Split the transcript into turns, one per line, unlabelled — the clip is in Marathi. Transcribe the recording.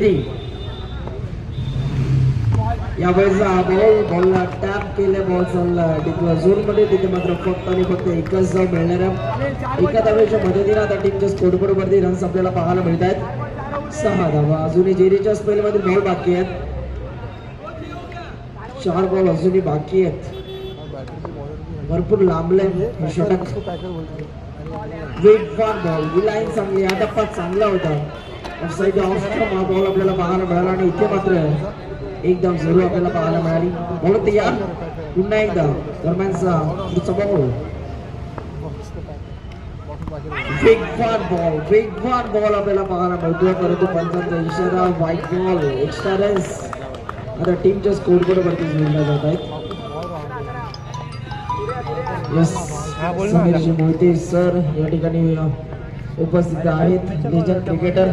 जेरी यावेळेस बॉलला टॅप केले, बॉल चालला टिकला झोन मध्ये. तिथे मात्र फक्त आणि फक्त एकच धाव मिळणार आहे. एका धावेच्या मदतीने आता टीमच्या स्कोरबोर्ड वरती रन्स आपल्याला पाहायला मिळत आहेत. 6 धावा अजूनही जेरीच्या स्पेल मध्ये बॉल बाकी आहेत. 4 बॉल अजूनही बाकी आहेत. भरपूर लांबले षटक. वेगवान बॉल, ही लाईन चांगली, हा टप्पा चांगला होता. ऑफसाईड ऑफ हा बॉल आपल्याला पाहायला मिळाला आणि इथे मात्र एकदम जरूर आपल्याला पाहायला मिळाली. बॉल तयार पुन्हा एकदा दरम्यानचा पुढचा बॉल. वेगवान बॉल आपल्याला पाहायला मिळतोय, परंतु पंचांचा इशारा व्हाईट बॉल. एक्स्ट्रा रन्स आता टीमच्या स्कोरबोर्ड वरती जोडल्या जात आहेत. समीरजी मोहिते सर या ठिकाणी उपस्थित आहेत. Legend cricketer